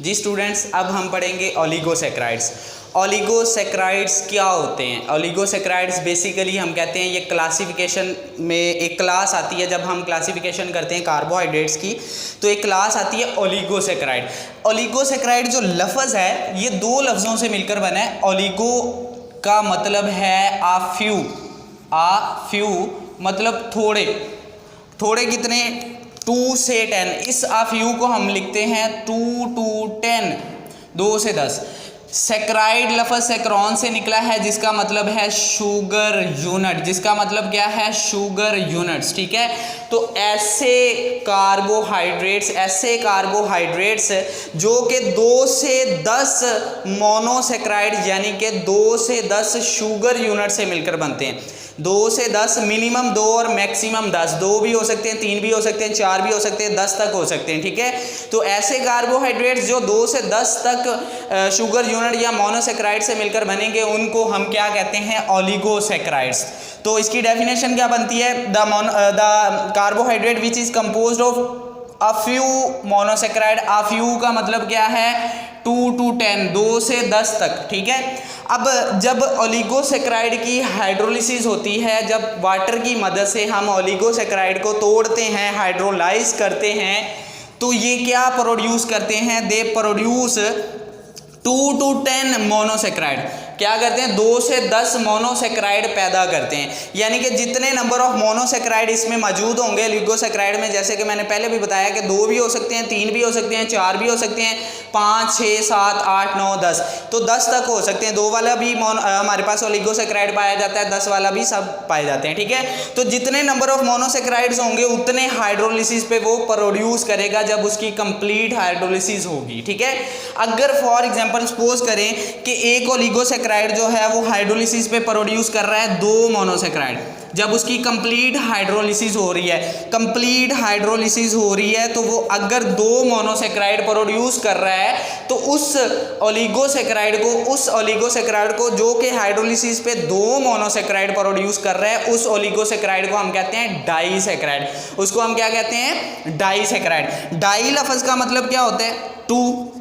जी students, अब हम पढ़ेंगे ओलिगोसैकेराइड्स। ओलिगोसैकेराइड्स क्या होते हैं? ओलिगोसैकेराइड्स बेसिकली हम कहते हैं ये क्लासिफिकेशन में एक क्लास आती है। जब हम क्लासिफिकेशन करते हैं कार्बोहाइड्रेट्स की तो एक क्लास आती है ओलिगोसैकेराइड। ओलिगोसैकेराइड जो लफ्ज़ है ये दो लफ्ज़ों से मिलकर बना है। ओलिगो का मतलब है आ फ्यू मतलब थोड़े। थोड़े कितने? 2 से 10। इस फ्यू को हम लिखते हैं 2 to 10, 2 से 10। सैकराइड लफ्ज़ सैकरॉन से निकला है जिसका मतलब है शुगर यूनिट। जिसका मतलब क्या है? Sugar units. ठीक है, तो ऐसे कार्बोहाइड्रेट्स जो कि 2 से 10 मोनोसैकराइड यानी कि 2 से 10 शुगर यूनिट से मिलकर बनते हैं। 2 से 10, मिनिमम 2 और मैक्सिमम 10। 2 भी हो सकते हैं, 3 भी हो सकते हैं, 4 भी हो सकते हैं, 10 तक हो सकते हैं। ठीक है, तो ऐसे कार्बोहाइड्रेट्स जो 2 से 10 तक शुगर यूनिट या मोनोसैकराइड से मिलकर बनेंगे उनको हम क्या कहते हैं? ओलिगोसैकराइड्स। तो इसकी डेफिनेशन क्या बनती है? The carbohydrate which is composed of a few monosaccharide. A few का मतलब क्या है? 2 to 10, 2 से 10 तक। ठीक है, अब जब ओलिगोसैकराइड की हाइड्रोलिसिस होती है, जब वाटर की मदद से हम ओलिगोसैकराइड को तोड़ते हैं, हाइड्रोलाइज करते हैं, तो ये क्या प्रोड्यूस करते हैं? They produce 2 to 10 monosaccharide. क्या करते हैं? 2 से 10 मोनोसैकराइड पैदा करते हैं। यानी कि जितने नंबर ऑफ मोनोसैकराइड इसमें मौजूद होंगे ओलिगोसैकराइड में, जैसे कि मैंने पहले भी बताया कि 2 भी हो सकते हैं, 3 भी हो सकते हैं, 4 भी हो सकते हैं, 5, 6, 7, 8, 9, 10, तो 10 तक हो सकते हैं। 2 वाला भी हमारे पास ओलिगोसैकराइड पाया जाता है, 10 वाला भी सब पाए जाते हैं। ठीक है, तो जितने नंबर ऑफ मोनोसैकराइड्स होंगे उतने हाइड्रोलिसिस पे वो प्रोड्यूस करेगा जब उसकी कंप्लीट हाइड्रोलिसिस होगी। ठीक है, अगर फॉर एग्जांपल सपोज करें कि एक ओलिगोसैकराइड जो है वो हाइड्रोलिसिस पे प्रोड्यूस कर रहा है 2 मोनोसैकराइड, जब उसकी कंप्लीट हाइड्रोलिसिस हो रही है, तो वो अगर 2 मोनोसैकराइड प्रोड्यूस कर रहा है तो उस ओलिगोसैकराइड को जो कि हाइड्रोलिसिस पे 2 मोनोसैकराइड प्रोड्यूस कर रहा है, उस ओलिगोसैकराइड को हम कहते हैं डाइसैकराइड। उसको हम क्या कहते हैं? डाइसैकराइड। डाई लफ्ज़ का मतलब क्या होता है? 2।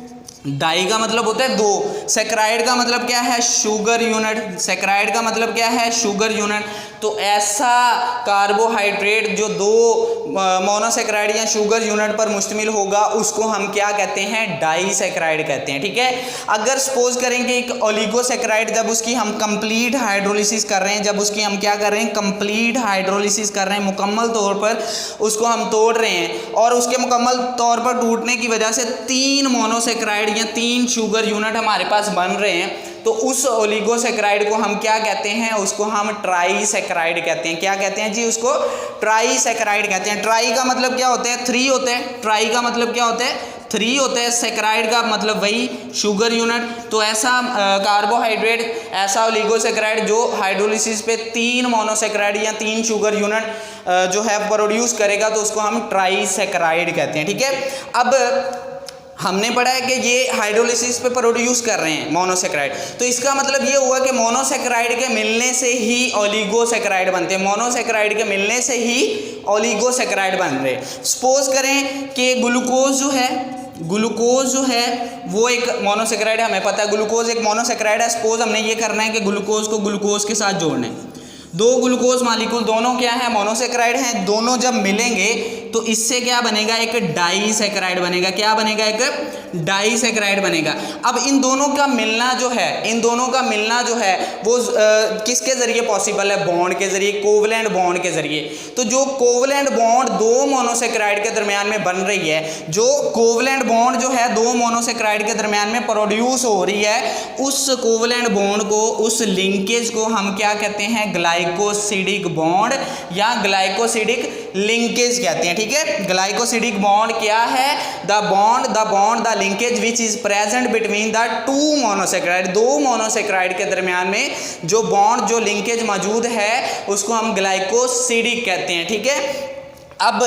डाई का मतलब होता है 2। सैकराइड का मतलब क्या है? Sugar unit. सैकराइड का मतलब क्या है? Sugar unit. तो ऐसा कार्बोहाइड्रेट जो 2 मोनोसैकराइड या शुगर यूनिट पर मुश्तमिल होगा उसको हम क्या कहते हैं? डाइसैकराइड कहते हैं। ठीक है, अगर सपोज करें कि एक ओलिगोसैकराइड जब उसकी हम कंप्लीट हाइड्रोलिसिस कर रहे हैं, जब उसकी हम क्या कर रहे हैं? कंप्लीट हाइड्रोलिसिस कर रहे हैं, मुकम्मल तौर पर उसको हम तोड़ रहे हैं, और उसके मुकम्मल तौर पर टूटने की वजह से 3 मोनोसैकराइड या 3 शुगर यूनिट हमारे पास बन रहे हैं, तो उस ओलिगोसैकराइड को हम क्या कहते हैं? उसको हम ट्राइसैकराइड कहते हैं। क्या कहते हैं जी? उसको ट्राइसैकराइड कहते हैं। ट्राई का मतलब क्या होता है? 3 होते हैं। ट्राई का मतलब क्या होता है? 3 होते हैं। सैकराइड का मतलब वही शुगर यूनिट। तो ऐसा कार्बोहाइड्रेट, ऐसा ओलिगोसैकराइड जो हाइड्रोलिसिस पे 3 मोनोसैकराइड या 3 शुगर यूनिट जो है प्रोड्यूस करेगा, तो उसको हम ट्राइसैकराइड कहते हैं। ठीक है, अब हमने पढ़ा है कि ये हाइड्रोलिसिस पे प्रोड्यूस कर रहे हैं मोनोसैकराइड, तो इसका मतलब ये हुआ कि मोनोसैकराइड के मिलने से ही ओलिगोसैकराइड बनते हैं। मोनोसैकराइड के मिलने से ही ओलिगोसैकराइड बन रहे हैं। सपोज करें कि ग्लूकोज जो है वो एक मोनोसैकराइड है, हमें पता है ग्लूकोज एक मोनोसैकराइड है। सपोज हमने ये करना है कि ग्लूकोज को ग्लूकोज के साथ जोड़ना है। 2 ग्लूकोज मालिक्यूल दोनों क्या है? मोनोसैकराइड हैं। दोनों जब मिलेंगे तो इससे क्या बनेगा? एक डाइसैकराइड बनेगा। क्या बनेगा? एक डाइसैकराइड बनेगा। अब इन दोनों का मिलना जो है वो किसके जरिए पॉसिबल है? बॉन्ड के जरिए, कोवलेंट बॉन्ड के जरिए। तो जो कोवलेंट बॉन्ड 2 मोनोसैकराइड के दरमियान में बन रही है, जो कोवलेंट बॉन्ड जो है 2 मोनोसैकराइड के दरमियान में प्रोड्यूस हो रही है, उस कोवलेंट बॉन्ड को, उस लिंकेज को हम क्या कहते हैं? ग्लाइकोसिडिक बॉन्ड या ग्लाइकोसिडिक लिंकेज कहते हैं। ठीक है, ग्लाइकोसिडिक बॉन्ड क्या है? The linkage which is present between the 2 monosaccharide. 2 monosaccharide के दरमियान में जो बॉन्ड, जो लिंकेज मौजूद है उसको हम ग्लाइकोसिडिक कहते हैं। ठीक है, अब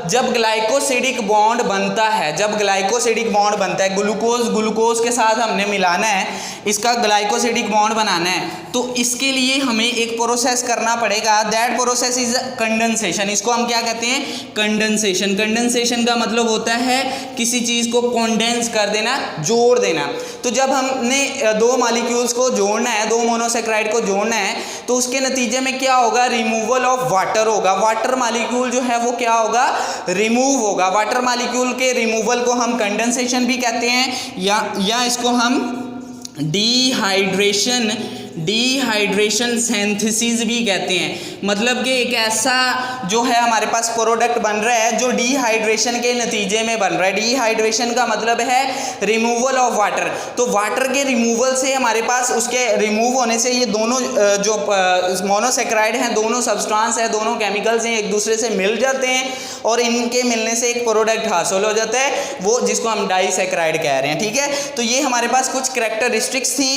जब ग्लाइकोसिडिक बॉन्ड बनता है, जब ग्लाइकोसिडिक बॉन्ड बनता है, ग्लूकोज के साथ हमने मिलाना है, इसका ग्लाइकोसिडिक बॉन्ड बनाना है, तो इसके लिए हमें एक प्रोसेस करना पड़ेगा। That process is condensation. इसको हम क्या कहते हैं? कंडेंसेशन। कंडेंसेशन का मतलब होता है किसी चीज़ को कंडेंस कर देना, जोड़ देना। तो जब हमने दो मॉलिक्यूल्स को जोड़ना है, दो मोनोसेक्राइड को जोड़ना है, तो उसके नतीजे में क्या होगा? रिमूवल ऑफ वाटर होगा। वाटर मॉलिक्यूल जो है वो क्या होगा? रिमूव होगा। वाटर मॉलिक्यूल के रिमूवल को हम कंडेंसेशन भी कहते हैं, या इसको हम डिहाइड्रेशन सिंथेसिस भी कहते हैं। मतलब कि एक ऐसा जो है हमारे पास प्रोडक्ट बन रहा है जो डिहाइड्रेशन के नतीजे में बन रहा है। डिहाइड्रेशन का मतलब है रिमूवल ऑफ वाटर। तो वाटर के रिमूवल से हमारे पास, उसके रिमूव होने से ये दोनों जो मोनोसेक्राइड हैं, दोनों सब्सटेंस है, दोनों केमिकल्स हैं, एक दूसरे से मिल जाते हैं और इनके मिलने से एक प्रोडक्ट हासिल हो जाता है, वो जिसको हम डाइसेक्राइड कह रहे हैं। ठीक है, तो ये हमारे पास कुछ कैरेक्टरिस्टिक्स थी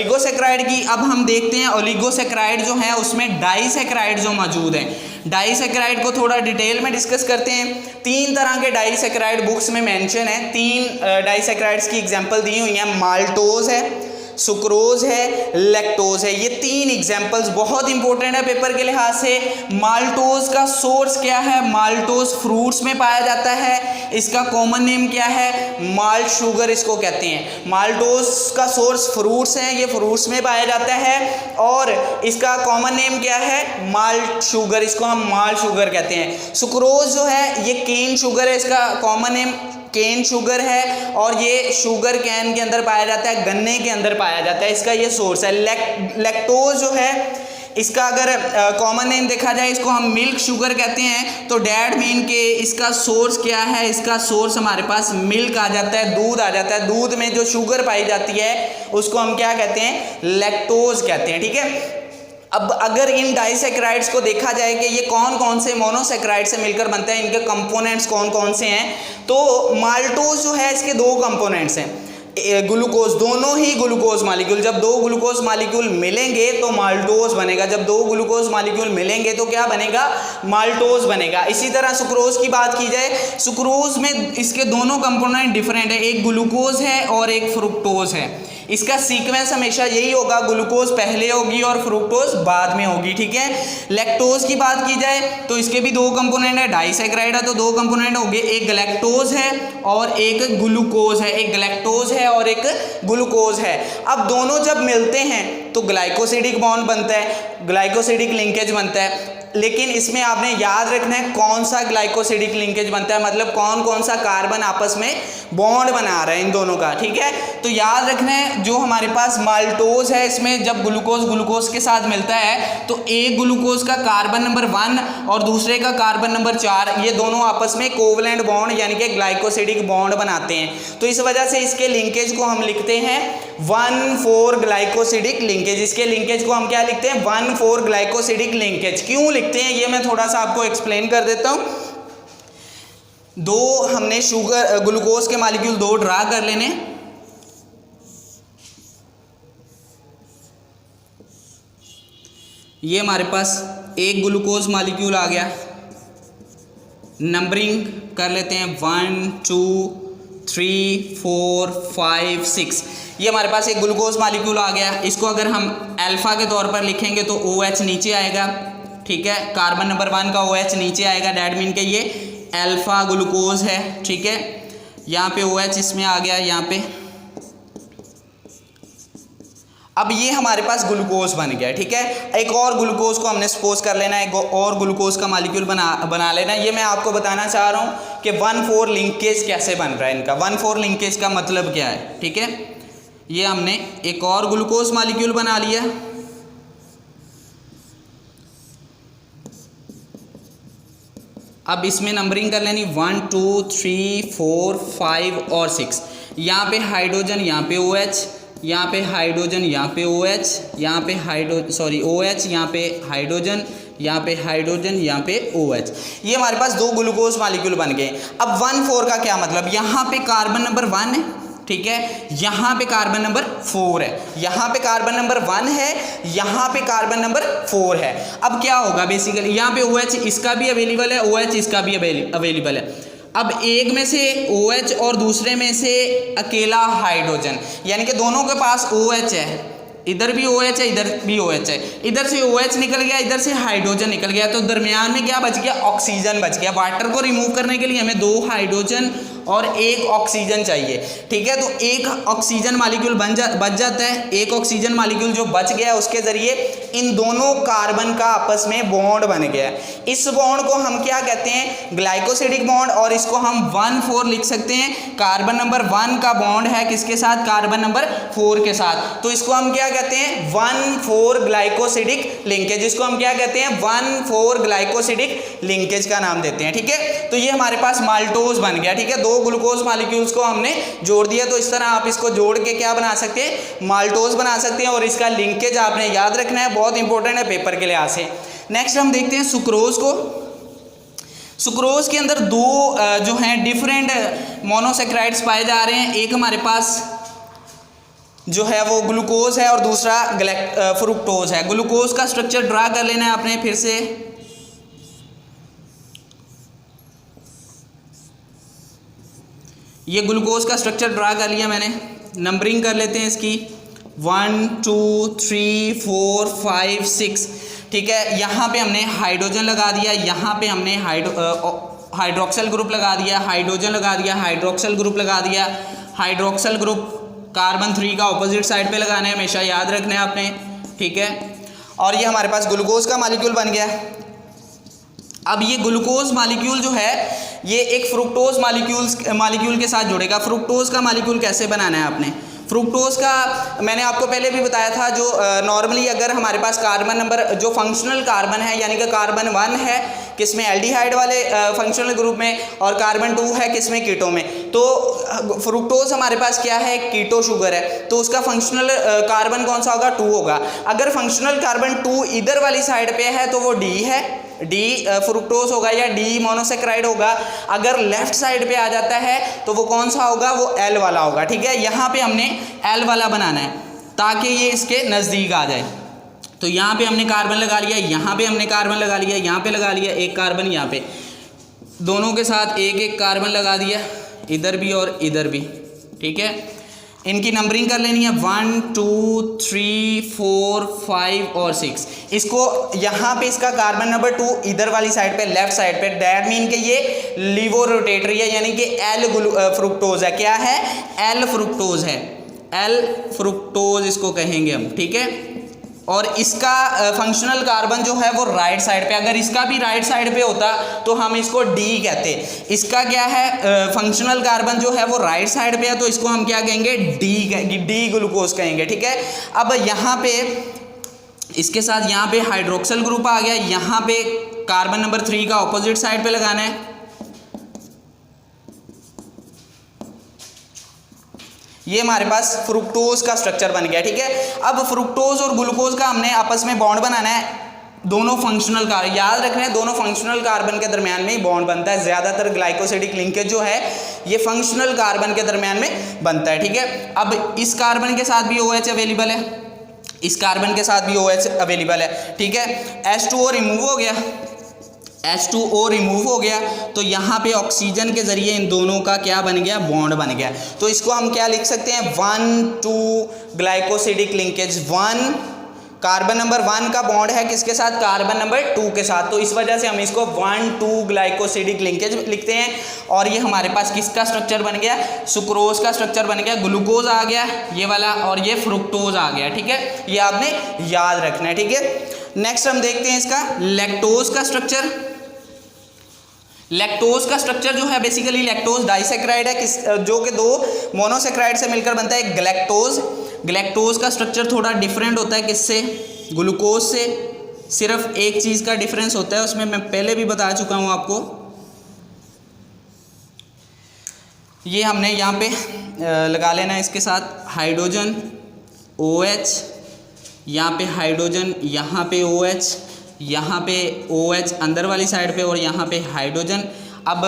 ओलिगोसेक्राइड की। अब हम देखते हैं ओलिगोसेक्राइड जो है उसमें डाइसेक्राइड जो मौजूद हैं। डाइसेक्राइड को थोड़ा डिटेल में डिस्कस करते हैं। 3 तरह के डाइसेक्राइड बुक्स में मेंशन है। 3 डाइसेक्राइड्स की एग्जांपल दी हुई हैं। माल्टोज है, सुक्रोज है, लैक्टोज है। ये 3 एग्जाम्पल्स बहुत इंपॉर्टेंट है पेपर के लिहाज से। माल्टोज का सोर्स क्या है? माल्टोज फ्रूट्स में पाया जाता है। इसका कॉमन नेम क्या है? माल्ट शुगर इसको कहते हैं। माल्टोज का सोर्स फ्रूट्स हैं, ये फ्रूट्स में पाया जाता है और इसका कॉमन नेम क्या है? माल्ट शुगर, इसको हम माल्ट शुगर कहते हैं। सुक्रोज जो है ये केन शुगर है, इसका कॉमन नेम केन शुगर है और ये शुगर कैन के अंदर पाया जाता है, गन्ने के अंदर पाया जाता है, इसका ये सोर्स है। लैक्टोज जो है इसका अगर कॉमन नेम देखा जाए, इसको हम मिल्क शुगर कहते हैं। तो डैट मीन के इसका सोर्स क्या है? इसका सोर्स हमारे पास मिल्क आ जाता है, दूध आ जाता है। दूध में जो शुगर पाई जाती है उसको हम क्या कहते हैं? लैक्टोज कहते हैं। ठीक है, अब अगर इन डाइसेक्राइड्स को देखा जाए कि ये कौन कौन से मोनोसेक्राइड से मिलकर बनते हैं, इनके कंपोनेंट्स कौन कौन से हैं, तो माल्टोज जो है इसके 2 कंपोनेंट्स हैं। ग्लूकोज, दोनों ही ग्लूकोज मॉलिक्यूल, जब 2 ग्लूकोज मॉलिक्यूल मिलेंगे तो माल्टोज बनेगा। जब 2 ग्लूकोज मॉलिक्यूल मिलेंगे तो क्या बनेगा? माल्टोज बनेगा। इसी तरह सुक्रोज की बात की जाए, सुक्रोज में इसके दोनों कंपोनेंट डिफरेंट है, एक ग्लूकोज है और एक फ्रुक्टोज है। इसका सीक्वेंस हमेशा यही होगा, ग्लूकोज पहले होगी और फ्रुक्टोज बाद में होगी। ठीक है, लैक्टोज की बात की जाए तो इसके भी 2 कंपोनेंट है। डाइसेक्राइड है तो 2 कंपोनेंट हो गए, एक गलैक्टोज है और एक ग्लूकोज है। एक गलैक्टोज है और एक ग्लूकोज है। अब दोनों जब मिलते हैं तो ग्लाइकोसिडिक बॉन्ड बनता है, ग्लाइकोसिडिक लिंकेज बनता है। लेकिन इसमें आपने याद रखना है कौन सा ग्लाइकोसिडिक लिंकेज बनता है, मतलब कौन कौन सा कार्बन आपस में बॉन्ड बना रहा है इन दोनों का। ठीक है, तो याद रखना है जो हमारे पास माल्टोज है, इसमें जब ग्लूकोज के साथ मिलता है तो एक ग्लूकोज का कार्बन नंबर 1 और दूसरे का कार्बन नंबर 4, ये दोनों आपस में कोवलेंट बॉन्ड यानी कि ग्लाइकोसिडिक बॉन्ड बनाते हैं। तो इस वजह से इसके लिंकेज को हम लिखते हैं 1,4 ग्लाइकोसिडिक लिंकेज। इसके लिंकेज को हम क्या लिखते हैं? 1,4 ग्लाइकोसिडिक लिंकेज। क्यों लिखते हैं ये मैं थोड़ा सा आपको एक्सप्लेन कर देता हूं। 2 हमने शुगर ग्लूकोज के मॉलिक्यूल 2 ड्रा कर लेने। ये हमारे पास एक ग्लूकोज मॉलिक्यूल आ गया, नंबरिंग कर लेते हैं 1 2 3 4 5 6। ये हमारे पास एक ग्लूकोज मॉलिक्यूल आ गया। इसको अगर हम अल्फा के तौर पर लिखेंगे तो OH नीचे आएगा। ठीक है, कार्बन नंबर 1 का OH नीचे आएगा, डैट मीन के ये अल्फा ग्लूकोज है। ठीक है, यहाँ पे OH इसमें आ गया यहाँ पे। अब ये हमारे पास ग्लूकोज बन गया। ठीक है, एक और ग्लूकोज को हमने सपोज कर लेना है, एक और ग्लूकोज का मॉलिक्यूल बना लेना। ये मैं आपको बताना चाह रहा हूँ कि 1,4 लिंकेज कैसे बन रहा है इनका। 1,4 लिंकेज का मतलब क्या है? ठीक है, ये हमने एक और ग्लूकोज मॉलिक्यूल बना लिया। अब इसमें नंबरिंग कर लेनी 1 2 3 4 5 और 6। यहाँ पे हाइड्रोजन, यहाँ पे OH, यहाँ पे हाइड्रोजन, यहाँ पे OH, यहाँ पे OH, यहाँ पे हाइड्रोजन, यहाँ पे हाइड्रोजन, यहाँ पे OH। ये हमारे पास 2 ग्लूकोज मॉलिक्यूल बन गए। अब 1,4 का क्या मतलब? यहाँ पे कार्बन नंबर 1 है। ठीक है, यहाँ पे कार्बन नंबर 4 है, यहाँ पे कार्बन नंबर 1 है, यहाँ पे कार्बन नंबर 4 है। अब क्या होगा बेसिकली, यहाँ पे OH इसका भी अवेलेबल है, OH इसका भी अवेलेबल है। अब एक में से OH और दूसरे में से अकेला हाइड्रोजन, यानी कि दोनों के पास OH है, इधर भी OH है, इधर भी OH है, इधर से OH निकल गया, इधर से हाइड्रोजन निकल गया, तो दरमियान में क्या बच गया, ऑक्सीजन बच गया। वाटर को रिमूव करने के लिए हमें 2 हाइड्रोजन और 1 ऑक्सीजन चाहिए, ठीक है। तो एक ऑक्सीजन मालिक्यूल बच जाता है, एक ऑक्सीजन मालिक्यूल जो बच गया उसके जरिए इन दोनों कार्बन का आपस में बॉन्ड बन गया। इस बॉन्ड को हम क्या कहते हैं, ग्लाइकोसिडिक बॉन्ड, और इसको हम 1,4 लिख सकते हैं। कार्बन नंबर 1 का बॉन्ड है किसके साथ, कार्बन नंबर 4 के साथ, तो इसको हम क्या कहते हैं, 1,4 ग्लाइकोसिडिक लिंकेज। इसको हम क्या कहते हैं, 1,4 ग्लाइकोसिडिक लिंकेज का नाम देते हैं, ठीक है। तो ये हमारे पास माल्टोज बन गया, ठीक है। 2 ग्लूकोज मॉलिक्यूल्स को हमने जोड़ दिया, तो इस तरह आप इसको जोड़ के क्या बना सकते हैं, माल्टोज बना सकते हैं, और इसका लिंकेज आपने याद रखना है, बहुत इंपॉर्टेंट है पेपर के लिहाज से। नेक्स्ट हम देखते हैं सुक्रोज को। सुक्रोज के अंदर 2 जो हैं डिफरेंट मोनोसेक्राइड्स पाए जा रहे हैं। एक हमारे पास जो है वो ग्लूकोज है और दूसरा फ्रुक्टोज है। ग्लूकोज का स्ट्रक्चर ड्रा कर लेना है आपने फिर से। ये ग्लूकोज का स्ट्रक्चर ड्रा कर लिया मैंने, नंबरिंग कर लेते हैं इसकी, 1 2 3 4 5 6, ठीक है। यहाँ पे हमने हाइड्रोजन लगा दिया, यहाँ पे हमने हाइड्रोक्सल ग्रुप लगा दिया, हाइड्रोजन लगा दिया, हाइड्रोक्सल ग्रुप लगा दिया। हाइड्रोक्सल ग्रुप कार्बन 3 का ऑपोजिट साइड पे लगाना है, हमेशा याद रखना है आपने, ठीक है। और ये हमारे पास ग्लूकोज का मॉलिक्यूल बन गया। अब ये ग्लूकोज मॉलिक्यूल जो है ये एक फ्रुक्टोज मॉलिक्यूल के साथ जुड़ेगा। फ्रुक्टोज का मॉलिक्यूल कैसे बनाना है आपने, फ्रुक्टोज का मैंने आपको पहले भी बताया था, जो नॉर्मली अगर हमारे पास कार्बन नंबर जो फंक्शनल कार्बन है, यानी कि कार्बन 1 है किसमें, एल्डिहाइड वाले फंक्शनल ग्रुप में, और कार्बन 2 है किसमें, कीटो में, तो फ्रुक्टोज हमारे पास क्या है, कीटो शुगर है, तो उसका फंक्शनल कार्बन कौन सा होगा, 2 होगा। अगर फंक्शनल कार्बन 2 इधर वाली साइड पे है तो वो D है, डी फ्रुक्टोज होगा या डी मोनोसेक्राइड होगा। अगर लेफ्ट साइड पे आ जाता है तो वो कौन सा होगा, वो एल वाला होगा, ठीक है। यहाँ पे हमने एल वाला बनाना है ताकि ये इसके नज़दीक आ जाए। तो यहाँ पे हमने कार्बन लगा लिया, यहाँ पे हमने कार्बन लगा लिया, यहाँ पे लगा लिया एक कार्बन, यहाँ पे दोनों के साथ एक एक कार्बन लगा दिया, इधर भी और इधर भी, ठीक है। इनकी नंबरिंग कर लेनी है, 1 2 3 4 5 और 6। इसको यहाँ पे इसका कार्बन नंबर 2 इधर वाली साइड पे, लेफ्ट साइड पे, दैट मीन कि ये लीवो रोटेटरी है, यानी कि एल फ्रुक्टोज है। क्या है, एल फ्रुक्टोज है, एल फ्रुक्टोज इसको कहेंगे हम, ठीक है। और इसका फंक्शनल कार्बन जो है वो राइट साइड पे, अगर इसका भी राइट साइड पे होता तो हम इसको डी कहते। इसका क्या है, फंक्शनल कार्बन जो है वो राइट साइड पे है, तो इसको हम क्या कहेंगे, डी ग्लूकोज कहेंगे, ठीक है। अब यहाँ पे इसके साथ यहाँ पे हाइड्रोक्सल ग्रुप आ गया, यहाँ पे कार्बन नंबर 3 का ऑपोजिट साइड पे लगाना है। ये हमारे पास फ्रुक्टोज का स्ट्रक्चर बन गया, ठीक है। अब फ्रुक्टोज और ग्लूकोज का हमने आपस में बॉन्ड बनाना है, दोनों फंक्शनल कार्बन, याद रखना है दोनों फंक्शनल कार्बन के दरमियान में ही बॉन्ड बनता है। ज़्यादातर ग्लाइकोसिडिक लिंकेज जो है ये फंक्शनल कार्बन के दरमियान में बनता है, ठीक है। अब इस कार्बन के साथ भी OH अवेलेबल है, इस कार्बन के साथ भी OH अवेलेबल है, ठीक है। H2O रिमूव हो गया, H2O रिमूव हो गया, तो यहाँ पे ऑक्सीजन के ज़रिए इन दोनों का क्या बन गया, बॉन्ड बन गया। तो इसको हम क्या लिख सकते हैं, 1 2 ग्लाइकोसिडिक लिंकेज। 1 कार्बन नंबर 1 का बॉन्ड है किसके साथ, कार्बन नंबर 2 के साथ, तो इस वजह से हम इसको 1 2 ग्लाइकोसिडिक लिंकेज लिखते हैं। और ये हमारे पास किसका स्ट्रक्चर बन गया, सुक्रोज का स्ट्रक्चर बन गया, ग्लूकोज आ गया ये वाला, और ये फ्रुक्टोज आ गया, ठीक है। ये आपने याद रखना है, ठीक है। नेक्स्ट हम देखते हैं इसका लैक्टोज का स्ट्रक्चर। लैक्टोज का स्ट्रक्चर जो है बेसिकली लैक्टोज डाइसेक्राइड है, जो कि 2 मोनोसेक्राइड से मिलकर बनता है ग्लैक्टोज। ग्लैक्टोज का स्ट्रक्चर थोड़ा डिफरेंट होता है किससे, ग्लूकोज से। सिर्फ एक चीज़ का डिफरेंस होता है उसमें, मैं पहले भी बता चुका हूँ आपको। ये हमने यहाँ पे लगा लेना है इसके साथ हाइड्रोजन OH, यहाँ पे हाइड्रोजन, यहाँ पे OH, यहाँ पे OH अंदर वाली साइड पे, और यहाँ पे हाइड्रोजन। अब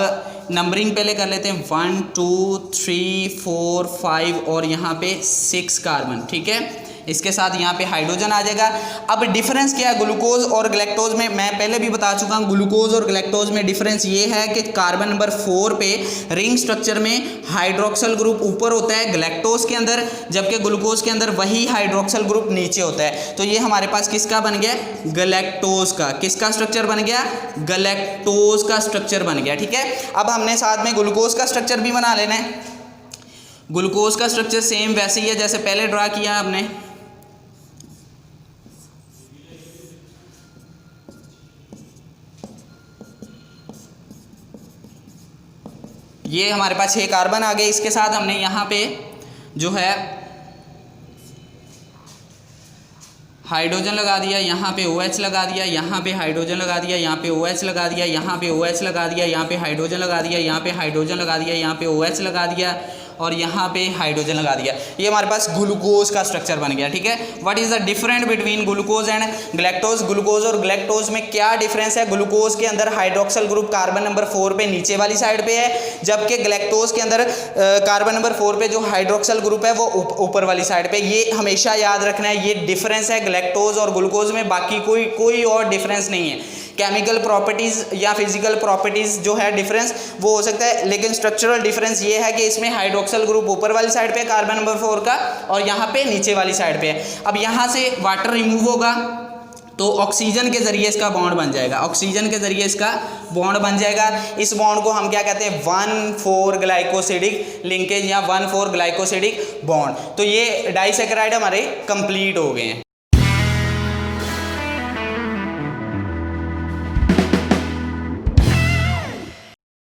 नंबरिंग पहले कर लेते हैं 1 2 3 4 5 और यहाँ पे 6 कार्बन, ठीक है। इसके साथ यहाँ पे हाइड्रोजन आ जाएगा। अब डिफरेंस क्या है ग्लूकोज और ग्लैक्टोज में, मैं पहले भी बता चुका हूँ। ग्लूकोज और ग्लैक्टोज में डिफरेंस ये है कि कार्बन नंबर 4 पे रिंग स्ट्रक्चर में हाइड्रोक्सल ग्रुप ऊपर होता है ग्लैक्टोज के अंदर, जबकि ग्लूकोज के अंदर वही हाइड्रोक्सल ग्रुप नीचे होता है। तो ये हमारे पास किसका बन गया, ग्लैक्टोज का। किसका स्ट्रक्चर बन गया, ग्लैक्टोज का स्ट्रक्चर बन गया, ठीक है। अब हमने साथ में ग्लूकोज का स्ट्रक्चर भी बना लेना है। ग्लूकोज का स्ट्रक्चर सेम वैसे ही है जैसे पहले ड्रा किया हमने। ये हमारे पास 6 कार्बन आ गए। इसके साथ हमने यहाँ पे जो है हाइड्रोजन लगा दिया, यहाँ पे OH लगा दिया, यहाँ पे हाइड्रोजन लगा दिया, यहाँ पे OH लगा दिया, यहाँ पे OH लगा दिया, यहाँ पे हाइड्रोजन लगा दिया, यहाँ पे हाइड्रोजन लगा दिया, यहाँ पे OH लगा दिया और यहाँ पे हाइड्रोजन लगा दिया। ये हमारे पास ग्लूकोज का स्ट्रक्चर बन गया, ठीक है। What is the difference between glucose and galactose. Glucose और ग्लैक्टोज में क्या डिफरेंस है, ग्लूकोज के अंदर हाइड्रोक्सल ग्रुप कार्बन नंबर 4 पे नीचे वाली साइड पे है, जबकि ग्लैक्टोज के अंदर कार्बन नंबर 4 पे जो हाइड्रोक्सल ग्रुप है वो ऊपर वाली साइड पे। ये हमेशा याद रखना है, ये डिफरेंस है ग्लैक्टोज और ग्लूकोज में, बाकी कोई और डिफरेंस नहीं है। केमिकल प्रॉपर्टीज या फिजिकल प्रॉपर्टीज जो है डिफरेंस वो हो सकता है, लेकिन स्ट्रक्चरल डिफरेंस ये है कि इसमें हाइड्रोक्सल ग्रुप ऊपर वाली साइड पे कार्बन नंबर 4 का और यहाँ पे नीचे वाली साइड पे है। अब यहाँ से वाटर रिमूव होगा तो ऑक्सीजन के जरिए इसका बॉन्ड बन जाएगा, ऑक्सीजन के जरिए इसका बॉन्ड बन जाएगा। इस बॉन्ड को हम क्या कहते हैं, 1,4 ग्लाइकोसिडिक लिंकेज या 1,4 ग्लाइकोसिडिक बॉन्ड। तो ये डाइसैकेराइड हमारे कंप्लीट हो गए हैं।